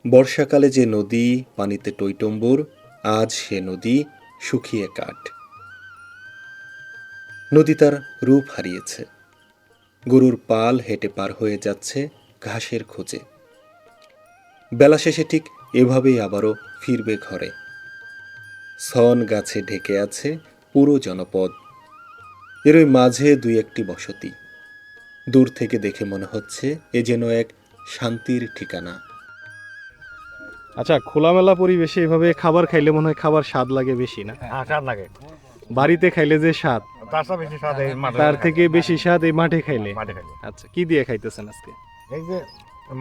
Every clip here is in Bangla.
বর্ষাকালে যে নদী পানিতে টইটম্বুর, আজ সে নদী শুকিয়ে কাঠ। নদী তার রূপ হারিয়েছে। গরুর পাল হেঁটে পার হয়ে যাচ্ছে ঘাসের খোঁজে। বেলা শেষে ঠিক এভাবেই আবারও ফিরবে ঘরে। সন গাছে ঢেকে আছে পুরো জনপদ। এরই মাঝে দুই একটি বসতি। দূর থেকে দেখে মনে হচ্ছে এ যেন এক শান্তির ঠিকানা। আচ্ছা, খোলামেলা পরিবেশে এভাবে খাবার খাইলে মনে হয় খাবার স্বাদ লাগে বেশি, না? হ্যাঁ, স্বাদ লাগে। বাড়িতে খাইলে যে স্বাদ, তার চেয়ে বেশি স্বাদ এই মাঠে তার খাইলে। থেকে বেশি স্বাদ এই মাঠে খাইলে। মাঠে খাইলে। আচ্ছা, কি দিয়ে খাইতেছেন আজকে? এই যে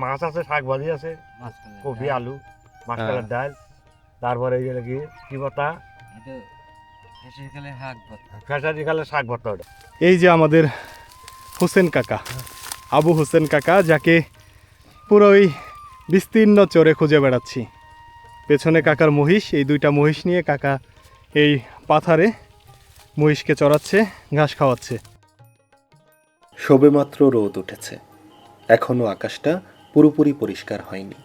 মাছ আছে, শাক ভাজি আছে, কপি, আলু, মাছকালের ডাল, তারপরে এই যে কি ভর্তা, খেসারি খালে শাক ভর্তা। ওটা এই যে আমাদের হোসেন কাকা, আবু হোসেন কাকা, যাকে পুরো ওই বিস্তীর্ণ চরে খুঁজে বেড়াচ্ছি। পেছনে কাকার মহিষ, এই দুইটা মহিষ নিয়ে কাকা এই পাথারে মহিষকে চড়াচ্ছে, ঘাস খাওয়াচ্ছে। সবেমাত্র রোদ উঠেছে, এখনো আকাশটা পুরোপুরি পরিষ্কার হয়নি।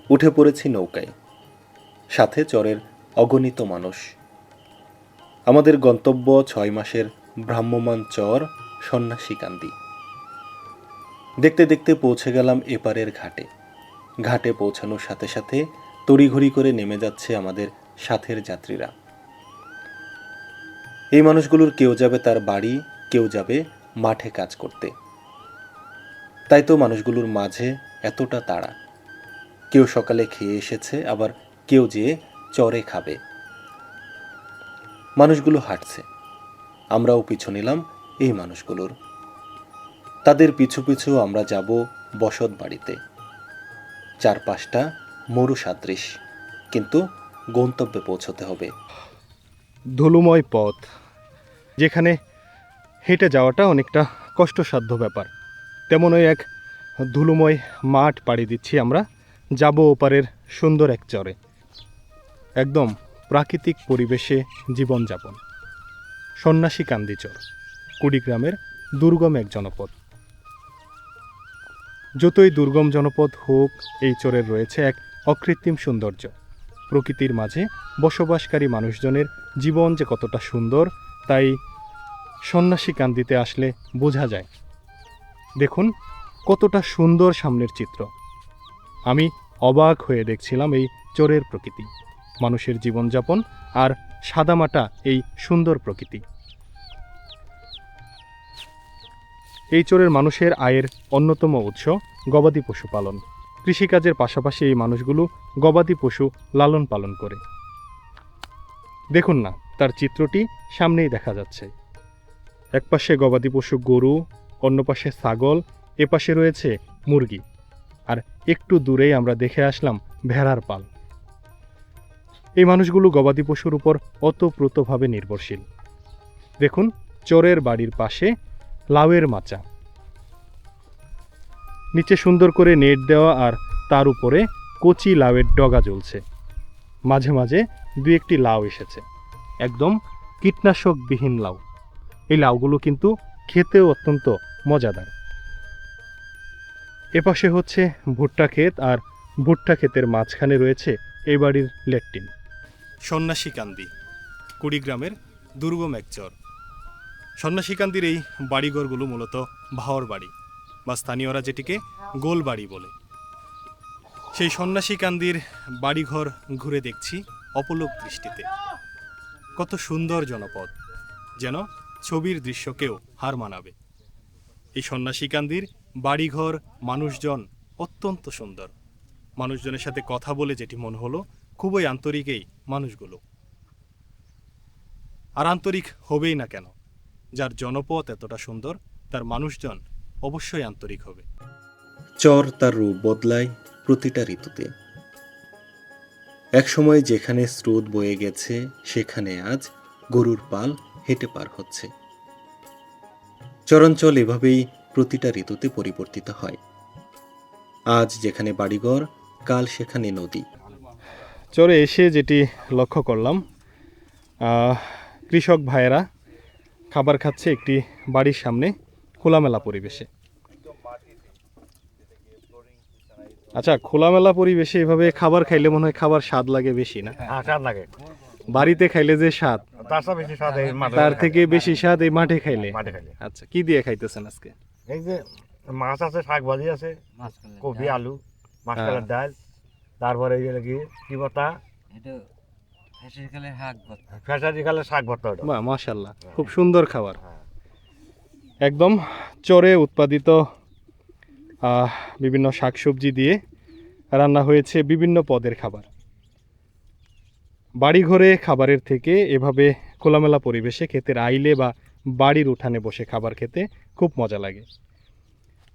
উঠে পড়েছি নৌকায়, সাথে চরের অগণিত মানুষ। আমাদের গন্তব্য 6 মাসের ভ্রাম্যমান চর সন্ন্যাসীকান্দি। দেখতে দেখতে পৌঁছে গেলাম এপারের ঘাটে। ঘাটে পৌঁছানোর সাথে সাথে তড়িঘড়ি করে নেমে যাচ্ছে আমাদের সাথের যাত্রীরা। এই মানুষগুলোর কেউ যাবে তার বাড়ি, কেউ যাবে মাঠে কাজ করতে। তাই তো মানুষগুলোর মাঝে এতটা তাড়া। কেউ সকালে খেয়ে এসেছে, আবার কেউ যেয়ে চরে খাবে। মানুষগুলো হাঁটছে, আমরাও পিছু নিলাম এই মানুষগুলোর। তাদের পিছু পিছু আমরা যাব বসত বাড়িতে। 4-5টা মরু সাদৃশ, কিন্তু গন্তব্যে পৌঁছতে হবে। ধুলোময় পথ, যেখানে হেঁটে যাওয়াটা অনেকটা কষ্টসাধ্য ব্যাপার, তেমনই এক ধুলোময় মাঠ পাড়ি দিচ্ছি আমরা। যাব ওপারের সুন্দর এক চরে, একদম প্রাকৃতিক পরিবেশে জীবনযাপন। সন্ন্যাসীকান্দি চর, কুড়িগ্রামের দুর্গম এক জনপদ। যতই দুর্গম জনপদ হোক, এই চরের রয়েছে এক অকৃত্রিম সৌন্দর্য। প্রকৃতির মাঝে বসবাসকারী মানুষজনের জীবন যে কতটা সুন্দর, তাই সন্ন্যাসীকান্দিতে আসলে বোঝা যায়। দেখুন কতটা সুন্দর সামনের চিত্র। আমি অবাক হয়ে দেখছিলাম এই চরের প্রকৃতি, মানুষের জীবনযাপন আর সাদামাটা এই সুন্দর প্রকৃতি। এই চরের মানুষের আয়ের অন্যতম উৎস গবাদি পশু পালন। কৃষিকাজের পাশাপাশি এই মানুষগুলো গবাদি পশু লালন পালন করে। দেখুন না, তার চিত্রটি সামনেই দেখা যাচ্ছে। একপাশে গবাদি পশু গরু, অন্য পাশে ছাগল, এপাশে রয়েছে মুরগি, আর একটু দূরেই আমরা দেখে আসলাম ভেড়ার পাল। এই মানুষগুলো গবাদি পশুর উপর ওতপ্রোতভাবে নির্ভরশীল। দেখুন চরের বাড়ির পাশে লাউয়ের মাচা, নিচে সুন্দর করে নেট দেওয়া, আর তার উপরে কচি লাউয়ের ডগা জ্বলছে। মাঝে মাঝে দুই একটি লাউ এসেছে, একদম কীটনাশকবিহীন লাউ। এই লাউগুলো কিন্তু খেতেও অত্যন্ত মজাদার। এপাশে হচ্ছে ভুট্টা ক্ষেত, আর ভুট্টা ক্ষেতের মাঝখানে রয়েছে এই বাড়ির ল্যাট্রিন। সন্ন্যাসীকান্দি, কুড়িগ্রামের দুর্গম এক চর। সন্ন্যাসীকান্দির এই বাড়িঘরগুলো মূলত ভাওর বাড়ি, বা স্থানীয়রা যেটিকে গোল বাড়ি বলে। সেই সন্ন্যাসীকান্দির বাড়িঘর ঘুরে দেখছি অপলক দৃষ্টিতে। কত সুন্দর জনপদ, যেন ছবির দৃশ্যকেও হার মানাবে। এই সন্ন্যাসীকান্দির বাড়িঘর, মানুষজন অত্যন্ত সুন্দর। মানুষজনের সাথে কথা বলে যেটি মনে হলো, খুবই আন্তরিক এই মানুষগুলো। আর আন্তরিক হবেই না কেন? যার জনপদ এতটা সুন্দর, তার মানুষজন অবশ্যই আন্তরিক হবে। চর তার রূপ বদলায় প্রতিটা ঋতুতে। একসময় যেখানে স্রোত বয়ে গেছে, সেখানে আজ গরুর পাল হেঁটে পার হচ্ছে। চরাঞ্চল এভাবেই প্রতিটা ঋতুতে পরিবর্তিত হয়। আজ যেখানে বাড়িঘর, কাল সেখানে নদী। চরে এসে যেটি লক্ষ্য করলাম, কৃষক ভাইয়েরা খাবার খাচ্ছে একটি বাড়ির সামনে খোলামেলা পরিবেশে। আচ্ছা, খোলামেলা পরিবেশে এভাবে খাবার খাইলে মনে হয় খাবার স্বাদ লাগে বেশি না? হ্যাঁ স্বাদ লাগে, বাড়িতে খাইলে যে স্বাদ, তার চেয়ে বেশি স্বাদ এই মাঠে তার থেকে বেশি স্বাদ এই মাঠে খাইলে। মাঠে খাইলে। আচ্ছা, কি দিয়ে খাইতেছেন আজকে? এই যে মাছ আছে, শাক ভাজি আছে, কপি আলু, মাছকালের ডাল, তারপরে এই যে কি ভর্তা, ফেসারি কালের শাক ভর্তা। ওটা বাহ, মাশাআল্লাহ, খুব সুন্দর খাবার। হ্যাঁ। একদম চরে উৎপাদিত বিভিন্ন শাকসবজি দিয়ে রান্না হয়েছে বিভিন্ন পদের খাবার। বাড়িঘরে খাবারের থেকে এভাবে খোলামেলা পরিবেশে ক্ষেতের আইলে বা বাড়ির উঠানে বসে খাবার খেতে খুব মজা লাগে।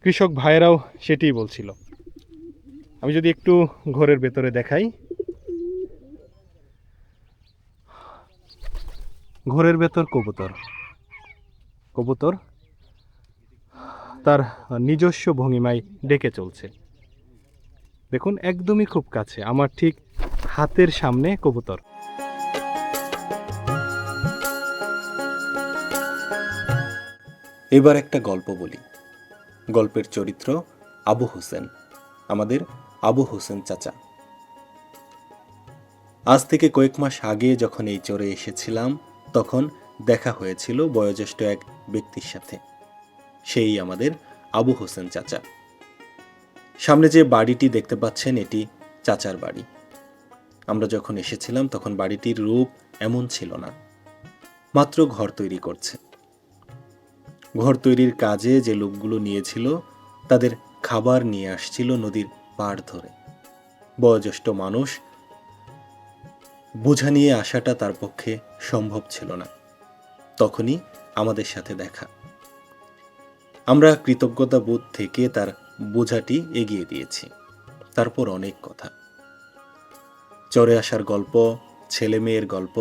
কৃষক ভাইয়েরাও সেটিই বলছিল। আমি যদি একটু ঘরের ভেতরে দেখাই, ঘরের ভেতর কবুতর কবুতর তার নিজস্ব ভঙ্গিমায় ডেকে চলছে। দেখুন, একদমই খুব কাছে, আমার ঠিক হাতের সামনে কবুতর। এবার একটা গল্প বলি। গল্পের চরিত্র আবু হোসেন, আমাদের আবু হোসেন চাচা। আজ থেকে কয়েক মাস আগে যখন এই চরে এসেছিলাম, তখন দেখা হয়েছিল বয়োজ্যেষ্ঠ এক ব্যক্তির সাথে। সেই আমাদের আবু হোসেন চাচা। সামনে যে বাড়িটি দেখতে পাচ্ছেন, এটি চাচার বাড়ি। আমরা যখন এসেছিলাম তখন বাড়িটির রূপ এমন ছিল না, মাত্র ঘর তৈরি করছে। ঘর তৈরির কাজে যে লোকগুলো নিয়েছিল তাদের খাবার নিয়ে আসছিল নদীর পাড় ধরে। বয়োজ্যেষ্ঠ মানুষ, বোঝা নিয়ে আসাটা তার পক্ষে সম্ভব ছিল না। তখনই আমাদের সাথে দেখা। আমরা কৃতজ্ঞতা বোধ থেকে তার বোঝাটি এগিয়ে দিয়েছি। তারপর অনেক কথা, চরে আসার গল্প, ছেলে মেয়ের গল্প,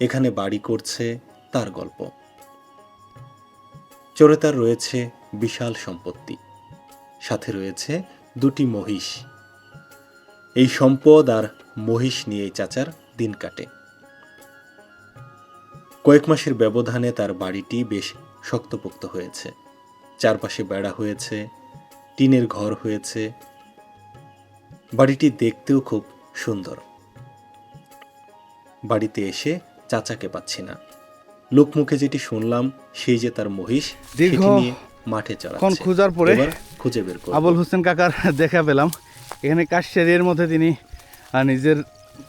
এখানে বাড়ি করছে তার গল্প। চরে তার রয়েছে বিশাল সম্পত্তি, সাথে রয়েছে 2টি মহিষ। এই সম্পদ আর মহিষ নিয়েই চাচার দিন কাটে। কয়েক মাসের ব্যবধানে তার বাড়িটি বেশ শক্তপোক্ত হয়েছে। চারপাশে বেড়া হয়েছে, টিনের ঘর হয়েছে। বাড়িটি দেখতেও খুব সুন্দর। বাড়িতে এসে চাচাকে পাচ্ছি না। লোকমুখে যেটি শুনলাম, সেই যে তার মহিষ সেটি নিয়ে মাঠে চড়াচ্ছে। খোঁজার পরে এবার খুঁজে বের করব। আবুল হোসেন কাকার দেখা পেলাম। এখানে কাশিয়ারির মধ্যে তিনি নিজের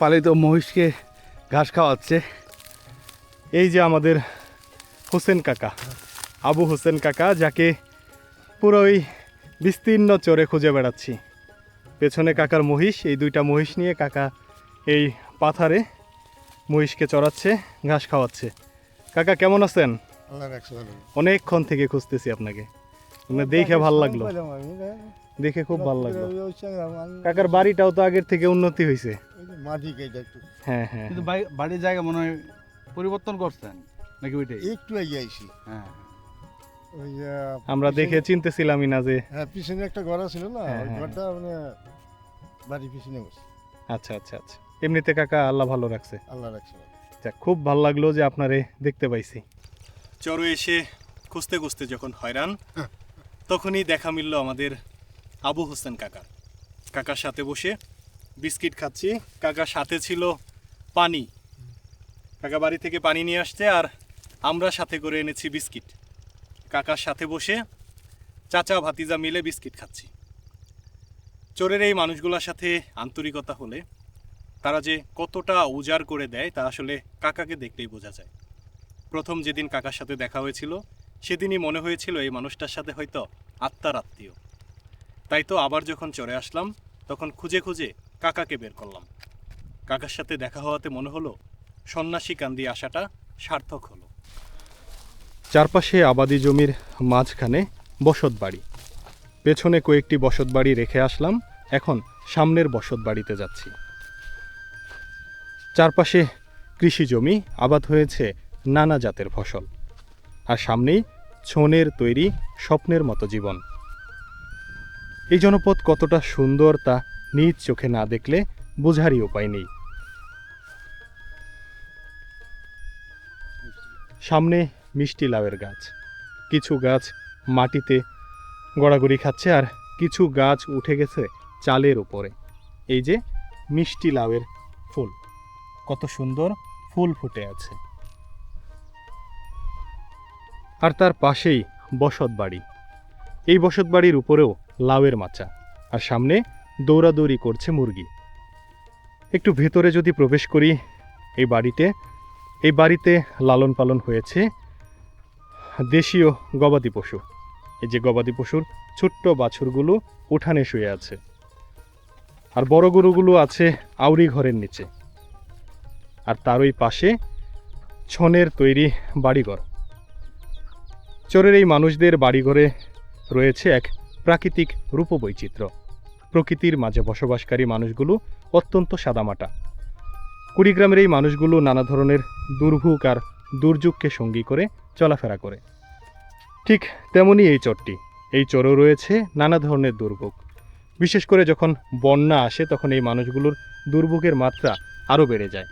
পালিত মহিষকে ঘাস খাওয়াচ্ছে। এই যে আমাদের হোসেন কাকা, আবু হোসেন কাকা, যাকে পুরো ওই বিস্তীর্ণ চরে খুঁজে বেড়াচ্ছি। পেছনে কাকার মহিষ, এই 2টা মহিষ নিয়ে কাকা এই পাথারে মহিষকে চড়াচ্ছে, ঘাস খাওয়াচ্ছে। কাকা কেমন আছেন? অনেকক্ষণ থেকে খুঁজতেছি আপনাকে, দেখে ভাল লাগলো, দেখে খুব ভালো লাগলো। কাকার বাড়িটাও তো আগের থেকে উন্নতি হয়েছে। হ্যাঁ হ্যাঁ, কিন্তু বাড়ির জায়গা মনে হয় পরিবর্তন করছেন নাকি? ওইটাই একটু এগিয়ে আইছি। হ্যাঁ, ওই আমরা দেখে চিনতেছিলামই না যে। হ্যাঁ, পিছনে একটা ঘর ছিল না, হ্যাঁ, ওই হ্যাঁ। ঘরটা মানে বাড়ির পিছনে বসে। আচ্ছা আচ্ছা আচ্ছা, এমনিতে কাকা আল্লাহ ভালো রাখছে। আল্লাহ রাখছে। যাক, খুব ভালো লাগলো যে আপনারে দেখতে পাইছি। চরে এসে খুঁজতে খুঁজতে যখন হয়রান, তখনই দেখা মিলল আমাদের আবু হোসেন কাকা। কাকার সাথে বসে বিস্কিট খাচ্ছি। কাকার সাথে ছিল পানি। কাকা বাড়ি থেকে পানি নিয়ে আসছে, আর আমরা সাথে করে এনেছি বিস্কিট। কাকার সাথে বসে চাচা ভাতিজা মিলে বিস্কিট খাচ্ছি। চোরের এই মানুষগুলোর সাথে আন্তরিকতা হলে তারা যে কতটা উজাড় করে দেয় তা আসলে কাকাকে দেখলেই বোঝা যায়। প্রথম যেদিন কাকার সাথে দেখা হয়েছিল, সেদিনই মনে হয়েছিল এই মানুষটার সাথে হয়তো আত্মার আত্মীয়। তাই তো আবার যখন চরে আসলাম, তখন খুঁজে খুঁজে কাকাকে বের করলাম। কাকার সাথে দেখা হওয়াতে মনে হলো সন্ন্যাসী কান্দি আসাটা সার্থক হলো। চারপাশে আবাদি জমির মাঝখানে বসত বাড়ি। পেছনে কয়েকটি বসত বাড়ি রেখে আসলাম, এখন সামনের বসত বাড়িতে যাচ্ছি। চারপাশে কৃষি জমি, আবাদ হয়েছে নানা জাতের ফসল, আর সামনেই ছনের তৈরি স্বপ্নের মতো জীবন। এই জনপদ কতটা সুন্দর তা নিজ চোখে না দেখলে বোঝারই উপায় নেই। সামনে মিষ্টি লাউয়ের গাছ, কিছু গাছ মাটিতে গড়াগড়ি খাচ্ছে, আর কিছু গাছ উঠে গেছে চালের উপরে এই যে মিষ্টি লাউয়ের ফুল, কত সুন্দর ফুল ফুটে আছে। আর তার পাশেই বসতবাড়ি, এই বসতবাড়ির উপরেও লাউয়ের মাচা, আর সামনে দৌড়াদৌড়ি করছে মুরগি। একটু ভেতরে যদি প্রবেশ করি এই বাড়িতে লালন পালন হয়েছে দেশীয় গবাদি পশু। এই যে গবাদি পশুর ছোট্ট বাছুরগুলো উঠানে শুয়ে আছে, আর বড় গরুগুলো আছে আউরি ঘরের নিচে। আর তার ওই পাশে ছনের তৈরি বাড়িঘর। চরের এই মানুষদের বাড়িঘরে রয়েছে এক প্রাকৃতিক রূপবৈচিত্র্য। প্রকৃতির মাঝে বসবাসকারী মানুষগুলো অত্যন্ত সাদামাটা। কুড়িগ্রামের এই মানুষগুলো নানা ধরনের দুর্ভোগ আর দুর্যোগকে সঙ্গী করে চলাফেরা করে। ঠিক তেমনই এই চরটি, এই চরেও রয়েছে নানা ধরনের দুর্ভোগ। বিশেষ করে যখন বন্যা আসে তখন এই মানুষগুলোর দুর্ভোগের মাত্রা আরও বেড়ে যায়।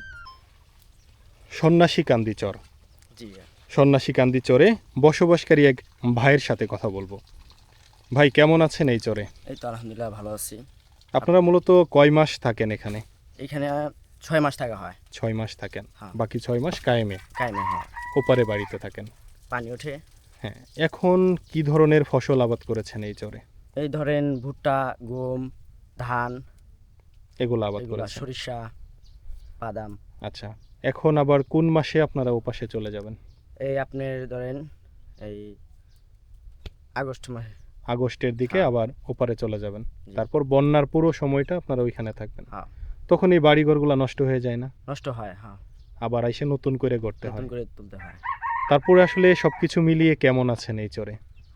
সন্ন্যাসীকান্দি চর, জি সন্ন্যাসীকান্দি চরে বসবাসকারী এক ভাইয়ের সাথে কথা বলবো। ভাই, কেমন আছেন এই চরে? এই তো আলহামদুলিল্লাহ ভালো আছি। আপনারা মূলত কয় মাস থাকেন এখানে? এখানে 6 মাস থাকা হয়। 6 মাস থাকেন, হ্যাঁ। বাকি 6 মাস কায়েমে কাইমে হয়, ওপারে বাড়িতে থাকেন। পানি ওঠে। হ্যাঁ, এখন কি ধরনের ফসল আবাদ করেছেন এই চরে? এই ধরেন ভুট্টা, গম, ধান, এগুলো আবাদ এগুলা করেছেন? সরিষা, বাদাম। আচ্ছা, এখন আবার কোন মাসে আপনারা ওপাশে চলে যাবেন? এই আপনার ধরেন এই আগস্ট মাসে। আগস্টের দিকে হ্যাঁ। আবার ওপারে চলে যাবেন। জি। তারপর বন্যার পুরো সময়টা আপনারা ওইখানে থাকবেন। হ্যাঁ, তখন এই বাড়িঘরগুলো নষ্ট হয়ে যায় না? নষ্ট হয়। হ্যাঁ, আবার এসে নতুন করে গড়তে নতুন হয়। করে তুলতে হয়। তারপরে আসলে সবকিছু মিলিয়ে কেমন আছেন এই চরে?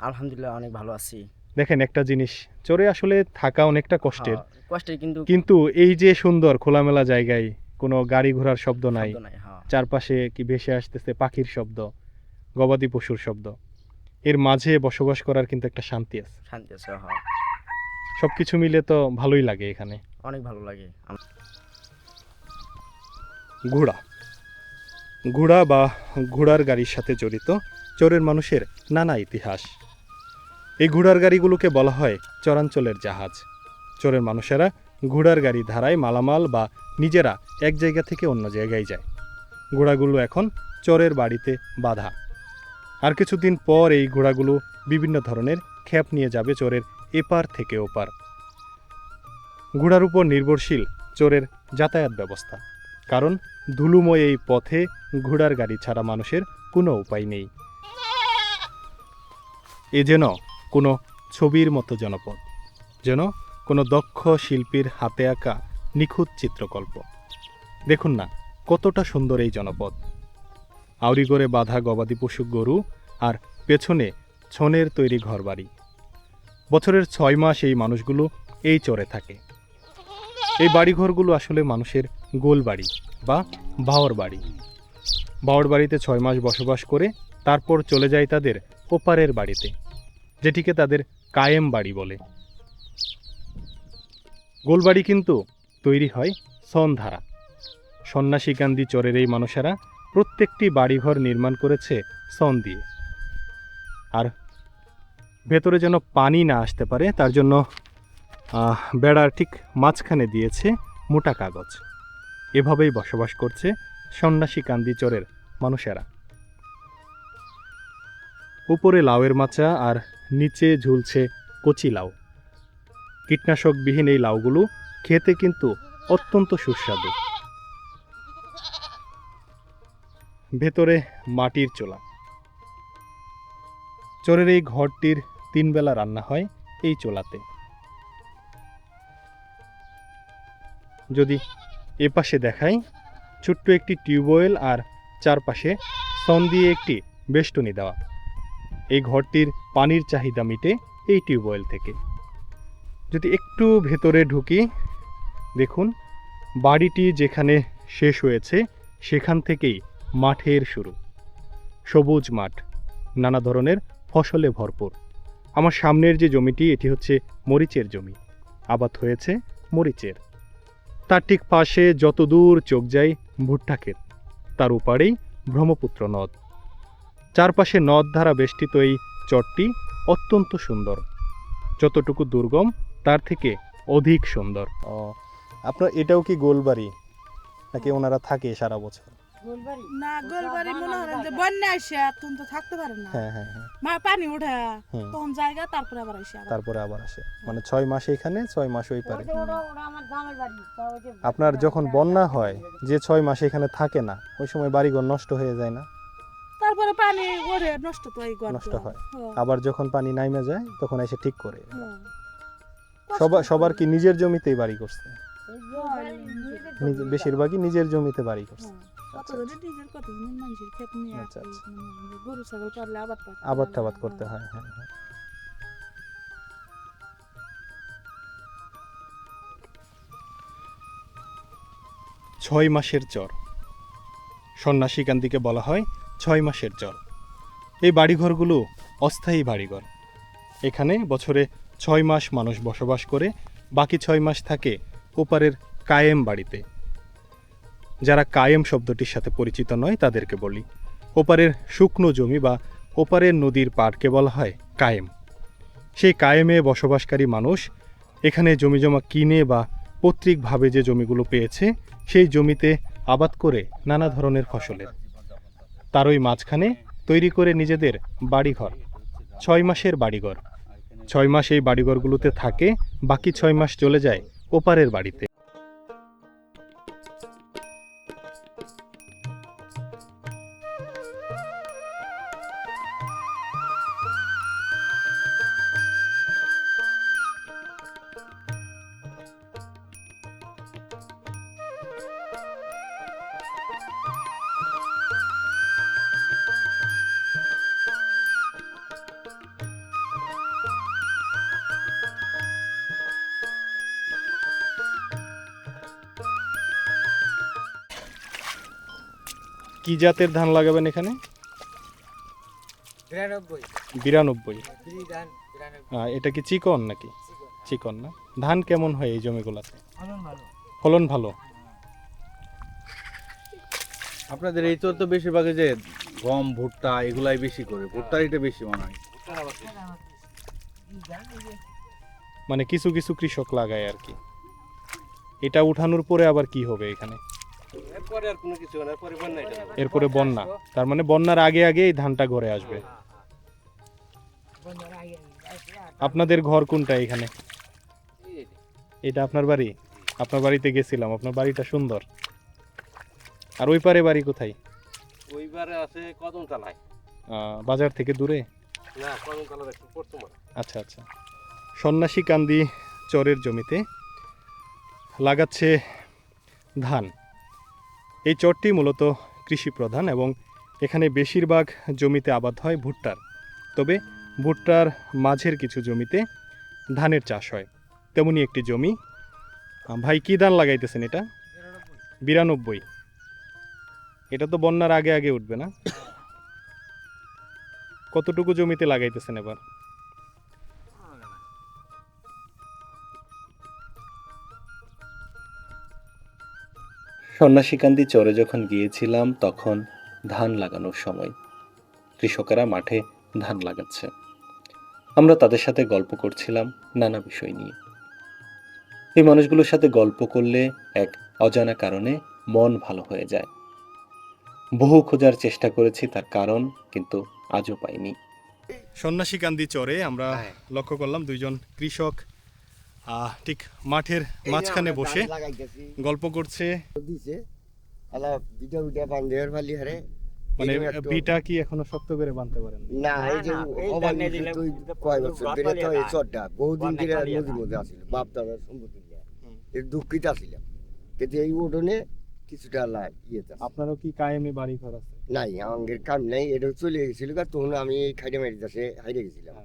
আলহামদুলিল্লাহ অনেক ভালো আছি। দেখেন, একটা জিনিস, চরে আসলে থাকা অনেকটা কষ্টের, হ্যাঁ, কষ্টের কিন্তু কিন্তু এই যে সুন্দর খোলামেলা জায়গায় কোনো গাড়ি ঘোড়ার শব্দ নাই, শব্দ নাই। হ্যাঁ, চারপাশে কি ভেসে আসতেছে পাখির শব্দ, গবাদি পশুর শব্দ, এর মাঝে বসবাস করার কিন্তু একটা শান্তি আছে। শান্তি আছে। হ্যাঁ, সবকিছু মিলে তো ভালোই লাগে এখানে। অনেক ভালো লাগে। ঘোড়া বা ঘোড়ার গাড়ির সাথে জড়িত চরের মানুষের নানা ইতিহাস। এই ঘোড়ার গাড়িগুলোকে বলা হয় চরাঞ্চলের জাহাজ। চরের মানুষেরা ঘোড়ার গাড়ি ধারায় মালামাল বা নিজেরা এক জায়গা থেকে অন্য জায়গায় যায়। ঘোড়াগুলো এখন চরের বাড়িতে বাঁধা। আর কিছুদিন পর এই ঘোড়াগুলো বিভিন্ন ধরনের খেপ নিয়ে যাবে চরের এপার থেকে ওপার। ঘোড়ার উপর নির্ভরশীল চরের যাতায়াত ব্যবস্থা, কারণ ধুলোময় এই পথে ঘোড়ার গাড়ি ছাড়া মানুষের কোনো উপায় নেই। এ যেন কোনো ছবির মতো জনপদ, যেন কোনো দক্ষ শিল্পীর হাতে আঁকা নিখুঁত চিত্রকল্প। দেখুন না কতটা সুন্দর এই জনপদ। আউরি করে বাঁধা গবাদি পশু গরু, আর পেছনে ছনের তৈরি ঘরবাড়ি। বছরের 6 মাস এই মানুষগুলো এই চরে থাকে। এই বাড়িঘরগুলো আসলে মানুষের গোল বাড়ি বা বাওর বাড়ি। বাওর বাড়িতে 6 মাস বসবাস করে তারপর চলে যায় তাদের ওপারের বাড়িতে, যেটিকে তাদের কায়েম বাড়ি বলে। গোলবাড়ি কিন্তু তৈরি হয় সন ধারা। সন্ন্যাসীকান্দি চরের এই মানুষেরা প্রত্যেকটি বাড়িঘর নির্মাণ করেছে সন দিয়ে। আর ভেতরে যেন পানি না আসতে পারে তার জন্য বেড়ার ঠিক মাঝখানে দিয়েছে মোটা কাগজ। এভাবেই বসবাস করছে সন্ন্যাসীকান্দি চরের মানুষেরা। উপরে লাউয়ের মাচা আর নিচে ঝুলছে কচি লাউ। কীটনাশকবিহীন এই লাউগুলো খেতে কিন্তু অত্যন্ত সুস্বাদু। ভেতরে মাটির চুলা। চরের এই ঘরটির 3 বেলা রান্না হয় এই চুলাতে। যদি এপাশে দেখাই, ছোট্ট একটি টিউবওয়েল আর চারপাশে সন দিয়ে একটি বেষ্টনী দেওয়া। এই ঘরটির পানির চাহিদা মিটে এই টিউবওয়েল থেকে। যদি একটু ভেতরে ঢুকি, দেখুন বাড়িটি যেখানে শেষ হয়েছে সেখান থেকেই মাঠের শুরু। সবুজ মাঠ, নানা ধরনের ফসলে ভরপুর। আমার সামনের যে জমিটি, এটি হচ্ছে মরিচের জমি। আবাদ হয়েছে মরিচের। তার ঠিক পাশে যত দূর চোখ যায় ভুট্টা ক্ষেত, তার উপারেই ব্রহ্মপুত্র নদ। চারপাশে নদ ধারা বেষ্টিত এই চরটি অত্যন্ত সুন্দর। যতটুকু দুর্গম তার থেকে অধিক সুন্দর। ও, আপনার এটাও কি গোলবাড়ি নাকি ওনারা থাকে সারা বছর? না গোলবাড়ি মনে হয় যে বন্যা আসে তখন তো থাকতে পারে না, হ্যাঁ হ্যাঁ হ্যাঁ, মা পানি উঠে হুম। তখন জায়গা তারপরে আবার আসে আবার। তারপরে আবার আসে, মানে 6 মাস এখানে 6 মাস ওই পারে। আপনার যখন বন্যা হয় যে 6 মাস এখানে থাকে না, ওই সময় বাড়িঘর নষ্ট হয়ে যায় না? তারপরে পানি ওঠে নষ্ট তো এই ঘর নষ্ট তো। হয়। হ্যাঁ, আবার যখন পানি নাইমে যায় তখন এসে ঠিক করে। হ্যাঁ। সবার কি নিজের জমিতেই বাড়ি করছে? হয়, বেশিরভাগই নিজের জমিতে বাড়ি করছে। হ্যাঁ। কতজনের নিজের কতজনের মানুষের ক্ষেত নিয়ে আচ্ছা, আর কি, আচ্ছা। গরু ছাগল পারলে আবাদ টাবাদ করতে হয়, হ্যাঁ হ্যাঁ। ছয় মাসের চর, সন্ন্যাসীকান্দিকে বলা হয় 6 মাসের চর। এই বাড়িঘরগুলো অস্থায়ী বাড়িঘর। এখানে বছরে 6 মাস মানুষ বসবাস করে, বাকি 6 মাস থাকে ওপারের কায়েম বাড়িতে। যারা কায়েম শব্দটির সাথে পরিচিত নয় তাদেরকে বলি, ওপারের শুকনো জমি বা ওপারের নদীর পাড়কে বলা হয় কায়েম। সেই কায়েমে বসবাসকারী মানুষ এখানে জমিজমা কিনে বা পৈতৃকভাবে যে জমিগুলো পেয়েছে সেই জমিতে আবাদ করে নানা ধরনের ফসলের, তারই মাঝখানে তৈরি করে নিজেদের বাড়িঘর, 6 মাসের বাড়িঘর। 6 মাস এই বাড়িঘরগুলোতে থাকে, বাকি 6 মাস চলে যায় ওপারের বাড়িতে। কি জাতের ধান লাগাবেন এখানে? 92। এটা কি চিকন নাকি? চিকন না। ধান কেমন হয় এই জমিগুলোতে? ফলন ভালো। আপনাদের এই চর তো বেশিরভাগই যে গম ভুট্টা এগুলাই বেশি করে, ভুট্টার এটা বেশি মনে হয়। মানে কিছু কিছু কৃষক লাগায় আর কি। এটা উঠানোর পরে আবার কি হবে এখানে? এরপরে বন্যা, তার মানে বন্যার আগে আগে এই ধানটা ঘরে আসবে। আপনাদের ঘর কোনটা এখানে? এটা আপনার বাড়ি? আপনার বাড়িতে গেছিলাম, আপনার বাড়িটা সুন্দর। আর ওই পারে বাড়ি কোথায়? ওই পারে আছে কদমতলায়। বাজার থেকে দূরে? না, কদমতলার একটু পশ্চিমে। আচ্ছা আচ্ছা। সন্ন্যাসীকান্দি চরের জমিতে লাগাচ্ছে ধান। এই চরটি মূলত কৃষি প্রধান এবং এখানে বেশিরভাগ জমিতে আবাদ হয় ভুট্টার। তবে ভুট্টার মাঝের কিছু জমিতে ধানের চাষ হয়। তেমনি একটি জমি। ভাই কি ধান লাগাইতেছেন এটা? 92। এটা তো বন্যার আগে আগে উঠবে না? কতটুকু জমিতে লাগাইতেছেন এবার? সন্ন্যাসীকান্দি চরে যখন গিয়েছিলাম তখন ধান লাগানোর সময়। কৃষকেরা মাঠে ধান লাগাচ্ছে। আমরা তাদের সাথে গল্প করছিলাম নানা বিষয় নিয়ে। এই মানুষগুলোর সাথে গল্প করলে এক অজানা কারণে মন ভালো হয়ে যায়। বহু খোঁজার চেষ্টা করেছি তার কারণ, কিন্তু আজও পাইনি। সন্ন্যাসীকান্দি চরে আমরা লক্ষ্য করলাম দুইজন কৃষক ঠিক মাঠের মাঝখানে বসে গল্প করছে। মানে বিটা কি এখনো শক্ত করে বাঁধতে পারেন? না, এই যে কয় বছর ধরে তো এই চরটা বহুদিন ধরে নদীর মধ্যে আসছিল, বাপ দাদার সম্পত্তি এর দুঃখিত আসছিলাম, কিন্তু এই উঠোনে কিছুটা আপনারও কি কায়েমে বাড়ি ঘর আছে? নাই, আমাদের কাম নাই, এটা চলে গেছিল তখন আমি খাইডে মারি চাষে হাইরে গেছিলাম।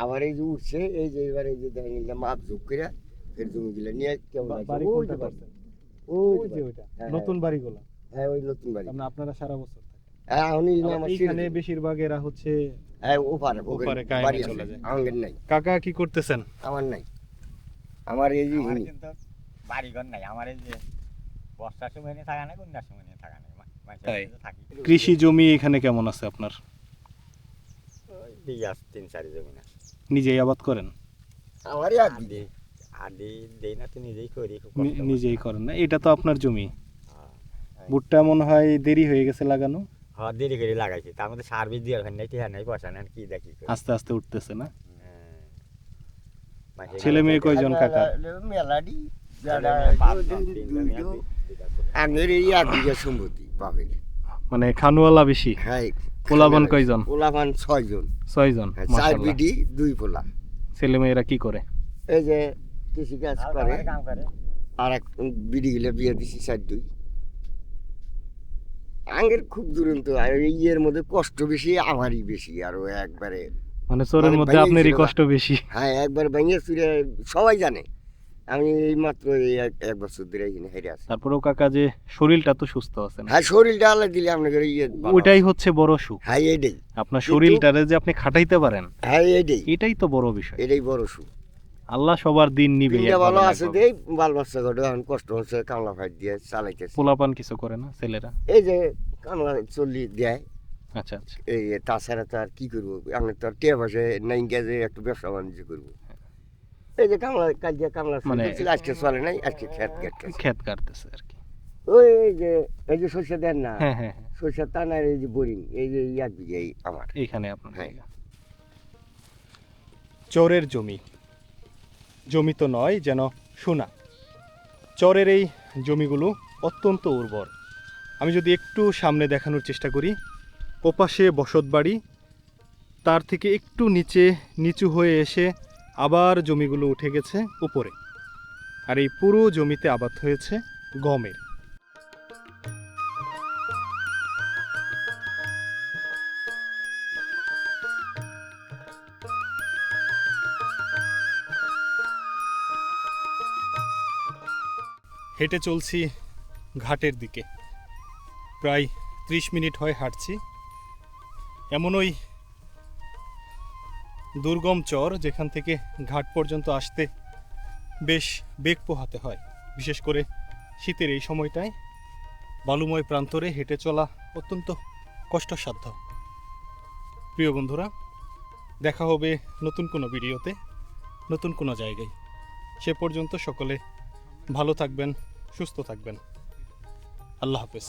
আবার এই যে উঠছে, এই যে এবার এই যে দেখেন মাপ যোগ করে ফের জমিগুলো নিয়ে কেমন বাড়ি কোনটা করছেন? ওই যে ওইটা নতুন বাড়িগুলো? হ্যাঁ, ওই নতুন বাড়ি। আপনারা সারা বছর থাকেন? হ্যাঁ, এখানে বেশিরভাগ এরা হচ্ছে ওপারে কায়েমে চলে যায়। আমাদের নাই। কাকা কি করতেছেন? আমার নাই, আমার এই যে বাড়িঘর নাই আমার, এই যে বর্ষার সময় নিয়ে থাকা নাই, বন্যার সময় নিয়ে থাকা নাই। তাই কৃষি জমি এখানে কেমন আছে আপনার? 3-4 জমি আছে। নিজেই আবাদ করেন? আমারই আর আদি দেই না তো নিজেই করি খুব নিজেই করেন না? এটা তো আপনার জমি। হ্যাঁ। ভুট্টা মনে হয় দেরি হয়ে গেছে লাগানো, হ্যাঁ দেরি করে লাগাইছি, তার মধ্যে সার্ভিস দিয়ে ওখানে নাই টিহা নাই পয়সা নাই, কি দেখি করি। আস্তে আস্তে উঠতেছে না? হ্যাঁ। মাঝে ছেলে মেয়ে কয়জন কাকা? মেলাডি ছেলে মেয়ে পাঁচজন, তিনজন, দুইটা করে। আগের এই 1 বিঘা সম্পত্তি পাবে। মানে খানুয়ালা বেশি। হ্যাঁ পোলাপান কয়জন? পোলাপান 6 জন। 6 জন। 4 মাশাআল্লাহ। বিডি 2 পোলা। ছেলে মেয়েরা কি করে? এই যে কৃষি কাজ করে, কাম করে। আর এক বিডি গেলে বিয়ে দিছি 4-2। আগের খুব দুরন্ত, আর এই এর মধ্যে কষ্ট বেশি, আমারই বেশি আরো একবারে। মানে চোরের মানে মধ্যে ভেঙে আপনারই গেছিল কষ্ট বেশি। হ্যাঁ একবার ভেঙে চুরে সবাই জানে। আমি এই মাত্র এই 1 বছর ধরে এখানে হেরে আছি। তারপরেও কাকা যে শরীরটা তো সুস্থ আছে না? হ্যাঁ শরীরটা আল্লাহ দিলে আপনাকে ইয়ে ভালো ওইটাই আছে। হচ্ছে বড় সুখ। হ্যাঁ এইটাই, আপনার কিন্তু- শরীরটারে যে আপনি খাটাইতে পারেন, হ্যাঁ এইটাই, এটাই তো বড় বিষয়। এটাই বড় সুখ। আল্লাহ সবার দিন নিবে। দিনটা ভালো আছে দেই, বাল বাচ্চা ঘটে এখন কষ্ট হচ্ছে, কামলা ফাইট দিয়ে চালাইতেছে। পোলাপান কিছু করে না ছেলেরা? এই যে কামলা চল্লি দেয়, আচ্ছা আচ্ছা। এই তাছাড়া তো আর কি করবো, আমি তো আর টিয়া পাশে নাই গেছে একটু ব্যবসা বাণিজ্য করবো। এই যে কামলা কাজ দিয়ে কামলা মানে- ছিল, আজকে চলে নাই, আজকে খেত কাটতেছে। ক্ষেত কাটতেছে আর কি। ওই এই যে সরষে দেন না, হ্যাঁ হ্যাঁ হ্যাঁ। সরষে টানার এই যে বোরিং, এই যে 1 বিঘা আমার। এইখানে আপনার হ্যাঁ। জায়গা। চরের জমি, জমি তো নয় যেন সোনা। চরের এই জমিগুলো অত্যন্ত উর্বর। আমি যদি একটু সামনে দেখানোর চেষ্টা করি, ওপাশে বসতবাড়ি, তার থেকে একটু নিচু হয়ে এসে আবার জমিগুলো উঠে গেছে উপরে, আর এই পুরো জমিতে আবাদ হয়েছে গমের। হেঁটে চলছি ঘাটের দিকে, প্রায় 30 মিনিট হয় হাঁটছি। এমনই দুর্গম চর যেখান থেকে ঘাট পর্যন্ত আসতে বেশ বেগ পোহাতে হয়, বিশেষ করে শীতের এই সময়টায় বালুময় প্রান্তরে হেঁটে চলা অত্যন্ত কষ্টসাধ্য। প্রিয় বন্ধুরা, দেখা হবে নতুন কোনো ভিডিওতে, নতুন কোনো জায়গায়। সে পর্যন্ত সকলে ভালো থাকবেন, সুস্থ থাকবেন। আল্লাহ হাফেজ।